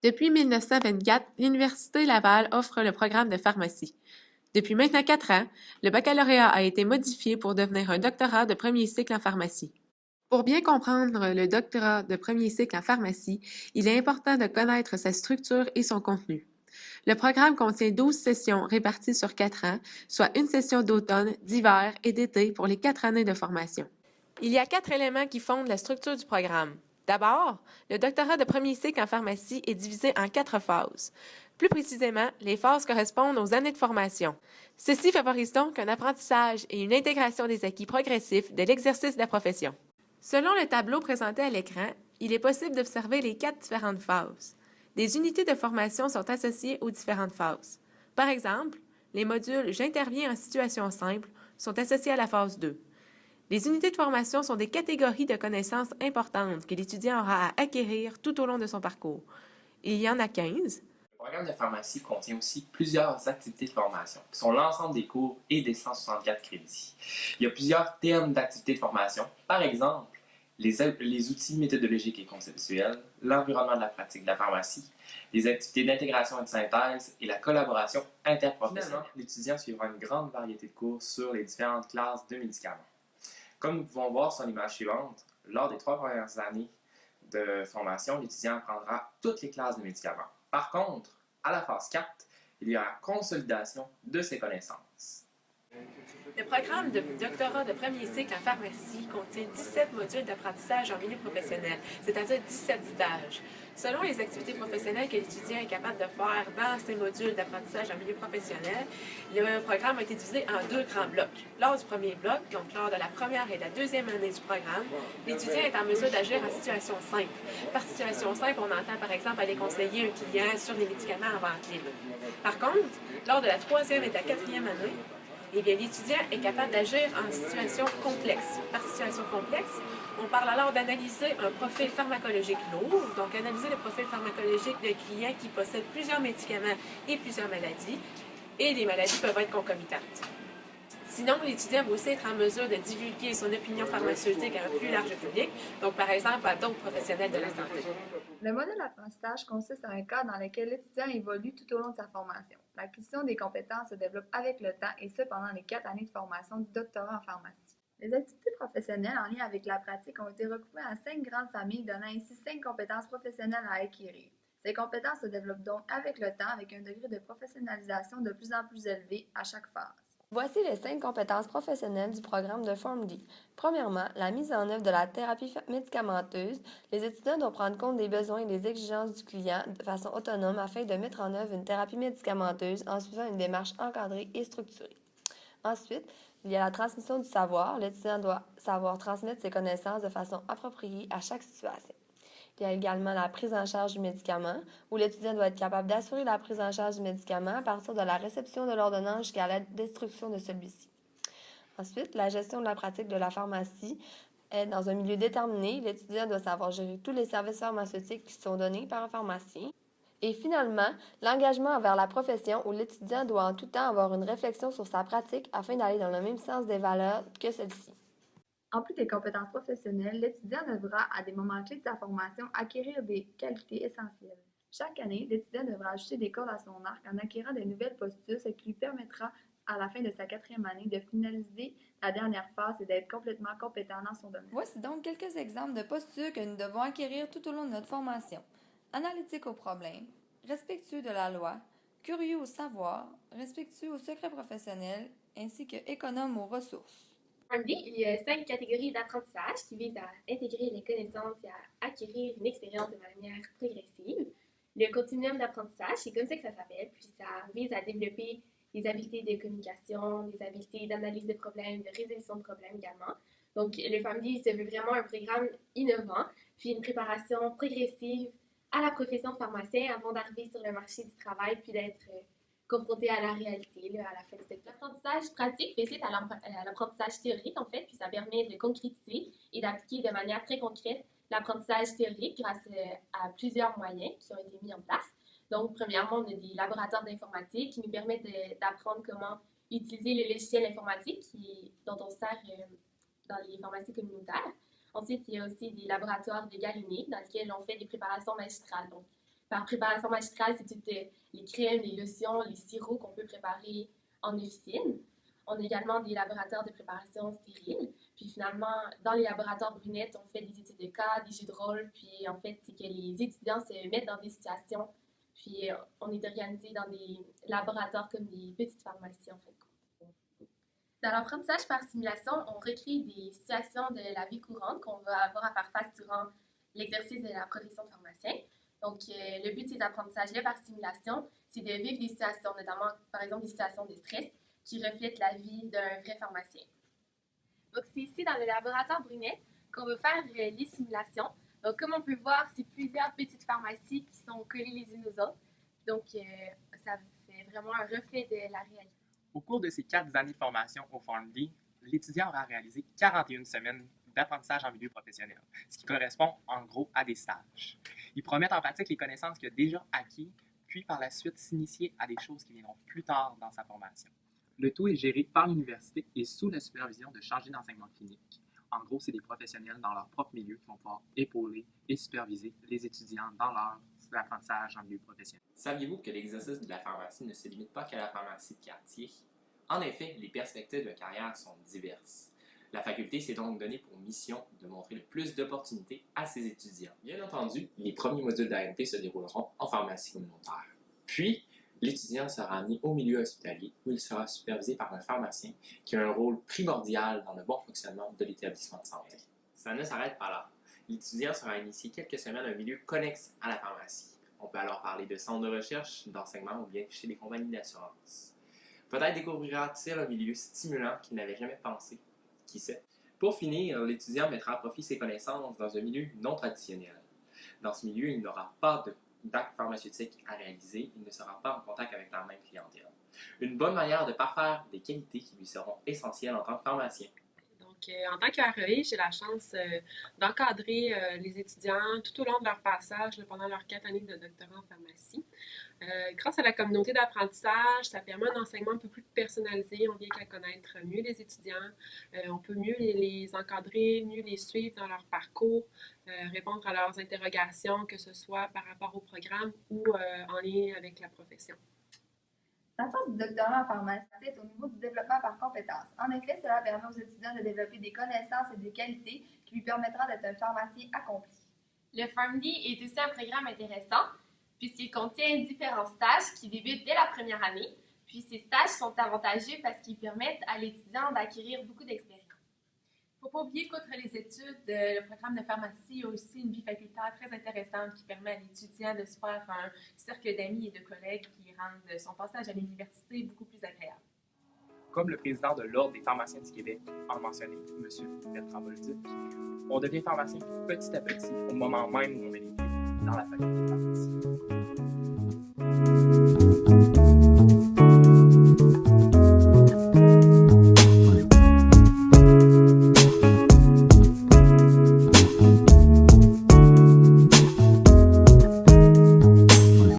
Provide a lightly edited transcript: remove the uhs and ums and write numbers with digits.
Depuis 1924, l'Université Laval offre le programme de pharmacie. Depuis maintenant 4 ans, le baccalauréat a été modifié pour devenir un doctorat de premier cycle en pharmacie. Pour bien comprendre le doctorat de premier cycle en pharmacie, il est important de connaître sa structure et son contenu. Le programme contient 12 sessions réparties sur 4 ans, soit une session d'automne, d'hiver et d'été pour les 4 années de formation. Il y a 4 éléments qui fondent la structure du programme. D'abord, le doctorat de premier cycle en pharmacie est divisé en 4 phases. Plus précisément, les phases correspondent aux années de formation. Ceci favorise donc un apprentissage et une intégration des acquis progressifs de l'exercice de la profession. Selon le tableau présenté à l'écran, il est possible d'observer les 4 différentes phases. Des unités de formation sont associées aux différentes phases. Par exemple, les modules J'interviens en situation simple sont associés à la phase 2. Les unités de formation sont des catégories de connaissances importantes que l'étudiant aura à acquérir tout au long de son parcours. Il y en a 15. Le programme de pharmacie contient aussi plusieurs activités de formation, qui sont l'ensemble des cours et des 164 crédits. Il y a plusieurs thèmes d'activités de formation, par exemple les outils méthodologiques et conceptuels, l'environnement de la pratique de la pharmacie, les activités d'intégration et de synthèse et la collaboration interprofessionnelle. Finalement, l'étudiant suivra une grande variété de cours sur les différentes classes de médicaments. Comme nous pouvons voir sur l'image suivante, lors des 3 premières années de formation, l'étudiant apprendra toutes les classes de médicaments. Par contre, à la phase 4, il y a la consolidation de ses connaissances. Le programme de doctorat de premier cycle en pharmacie contient 17 modules d'apprentissage en milieu professionnel, c'est-à-dire 17 stages. Selon les activités professionnelles que l'étudiant est capable de faire dans ces modules d'apprentissage en milieu professionnel, le programme a été divisé en 2 grands blocs. Lors du premier bloc, donc lors de la première et de la deuxième année du programme, l'étudiant est en mesure d'agir en situation simple. Par situation simple, on entend par exemple aller conseiller un client sur des médicaments en vente libre. Par contre, lors de la troisième et de la quatrième année, l'étudiant est capable d'agir en situation complexe. Par situation complexe, on parle alors d'analyser un profil pharmacologique lourd, donc analyser le profil pharmacologique de clients qui possèdent plusieurs médicaments et plusieurs maladies, et les maladies peuvent être concomitantes. Sinon, l'étudiant va aussi être en mesure de divulguer son opinion pharmaceutique à un plus large public, donc par exemple à d'autres professionnels de la santé. Le modèle d'apprentissage consiste en un cadre dans lequel l'étudiant évolue tout au long de sa formation. L'acquisition des compétences se développe avec le temps et ce pendant les 4 années de formation du doctorat en pharmacie. Les activités professionnelles en lien avec la pratique ont été recoupées en 5 grandes familles, donnant ainsi 5 compétences professionnelles à acquérir. Ces compétences se développent donc avec le temps avec un degré de professionnalisation de plus en plus élevé à chaque phase. Voici les 5 compétences professionnelles du programme de PharmD. Premièrement, la mise en œuvre de la thérapie médicamenteuse. Les étudiants doivent prendre compte des besoins et des exigences du client de façon autonome afin de mettre en œuvre une thérapie médicamenteuse en suivant une démarche encadrée et structurée. Ensuite, il y a la transmission du savoir. L'étudiant doit savoir transmettre ses connaissances de façon appropriée à chaque situation. Il y a également la prise en charge du médicament, où l'étudiant doit être capable d'assurer la prise en charge du médicament à partir de la réception de l'ordonnance jusqu'à la destruction de celui-ci. Ensuite, la gestion de la pratique de la pharmacie est dans un milieu déterminé. L'étudiant doit savoir gérer tous les services pharmaceutiques qui sont donnés par un pharmacien. Et finalement, l'engagement envers la profession, où l'étudiant doit en tout temps avoir une réflexion sur sa pratique afin d'aller dans le même sens des valeurs que celle-ci. En plus des compétences professionnelles, l'étudiant devra, à des moments clés de sa formation, acquérir des qualités essentielles. Chaque année, l'étudiant devra ajouter des cordes à son arc en acquérant de nouvelles postures, ce qui lui permettra, à la fin de sa 4e année, de finaliser la dernière phase et d'être complètement compétent dans son domaine. Voici donc quelques exemples de postures que nous devons acquérir tout au long de notre formation. Analytique au problème, respectueux de la loi, curieux au savoir, respectueux au secret professionnel, ainsi que économe aux ressources. Il y a 5 catégories d'apprentissage qui visent à intégrer les connaissances et à acquérir une expérience de manière progressive. Le continuum d'apprentissage, c'est comme ça que ça s'appelle, puis ça vise à développer des habiletés de communication, des habiletés d'analyse de problèmes, de résolution de problèmes également. Donc, le FAMD se veut vraiment un programme innovant, puis une préparation progressive à la profession de pharmacien avant d'arriver sur le marché du travail, puis d'être confronté à la réalité là, à la fin de cette. L'apprentissage pratique fait suite à l'apprentissage théorique, en fait, puis ça permet de concrétiser et d'appliquer de manière très concrète l'apprentissage théorique grâce à plusieurs moyens qui ont été mis en place. Donc, premièrement, on a des laboratoires d'informatique qui nous permettent d'apprendre comment utiliser le logiciel informatique dont on sert dans les pharmacies communautaires. Ensuite, il y a aussi des laboratoires de Galliné dans lesquels on fait des préparations magistrales. Donc, Par préparation magistrale, c'est toutes les crèmes, les lotions, les sirops qu'on peut préparer en officine. On a également des laboratoires de préparation stérile. Puis finalement, dans les laboratoires Brunette, on fait des études de cas, des jeux de rôle. Puis en fait, c'est que les étudiants se mettent dans des situations. Puis on est organisé dans des laboratoires comme des petites pharmacies en fait. Dans l'apprentissage par simulation, on recrée des situations de la vie courante qu'on va avoir à faire face durant l'exercice de la profession de pharmacien. Donc, le but de ces apprentissages-là par simulation, c'est de vivre des situations, notamment, par exemple, des situations de stress qui reflètent la vie d'un vrai pharmacien. Donc, c'est ici, dans le laboratoire Brunette, qu'on va faire les simulations. Donc, comme on peut voir, c'est plusieurs petites pharmacies qui sont collées les unes aux autres. Donc, ça fait vraiment un reflet de la réalité. Au cours de ces 4 années de formation au PharmD, l'étudiant aura réalisé 41 semaines d'apprentissage en milieu professionnel, ce qui correspond en gros à des stages. Ils promettent en pratique les connaissances qu'il a déjà acquises, puis par la suite s'initier à des choses qui viendront plus tard dans sa formation. Le tout est géré par l'université et sous la supervision de chargés d'enseignement clinique. En gros, c'est des professionnels dans leur propre milieu qui vont pouvoir épauler et superviser les étudiants dans leur apprentissage en milieu professionnel. Saviez-vous que l'exercice de la pharmacie ne se limite pas qu'à la pharmacie de quartier? En effet, les perspectives de carrière sont diverses. La faculté s'est donc donnée pour mission de montrer le plus d'opportunités à ses étudiants. Bien entendu, les premiers modules d'AMT se dérouleront en pharmacie communautaire. Puis, l'étudiant sera amené au milieu hospitalier où il sera supervisé par un pharmacien qui a un rôle primordial dans le bon fonctionnement de l'établissement de santé. Ça ne s'arrête pas là. L'étudiant sera initié quelques semaines à un milieu connexe à la pharmacie. On peut alors parler de centre de recherche, d'enseignement ou bien chez des compagnies d'assurance. Peut-être découvrira-t-il un milieu stimulant qu'il n'avait jamais pensé. Qui sait? Pour finir, l'étudiant mettra à profit ses connaissances dans un milieu non traditionnel. Dans ce milieu, il n'aura pas d'acte pharmaceutique à réaliser, il ne sera pas en contact avec la même clientèle. Une bonne manière de parfaire des qualités qui lui seront essentielles en tant que pharmacien. Donc, en tant qu'ARE, j'ai la chance d'encadrer les étudiants tout au long de leur passage pendant leurs 4 années de doctorat en pharmacie. Grâce à la communauté d'apprentissage, ça permet un enseignement un peu plus personnalisé. On vient qu'à connaître mieux les étudiants. On peut mieux les encadrer, mieux les suivre dans leur parcours, répondre à leurs interrogations, que ce soit par rapport au programme ou en lien avec la profession. La force du doctorat en pharmacie est au niveau du développement par compétences. En effet, cela permet aux étudiants de développer des connaissances et des qualités qui lui permettront d'être un pharmacien accompli. Le PharmD est aussi un programme intéressant puisqu'il contient différents stages qui débutent dès la première année. Puis ces stages sont avantageux parce qu'ils permettent à l'étudiant d'acquérir beaucoup d'expérience. Il ne faut pas oublier qu'outre les études, le programme de pharmacie a aussi une vie facultaire très intéressante qui permet à l'étudiant de se faire un cercle d'amis et de collègues qui rendent son passage à l'université beaucoup plus agréable. Comme le président de l'Ordre des pharmaciens du Québec a mentionné, M. Bertrand Bolduc, on devient pharmacien petit à petit au moment même où on met les pieds dans la faculté de pharmacie.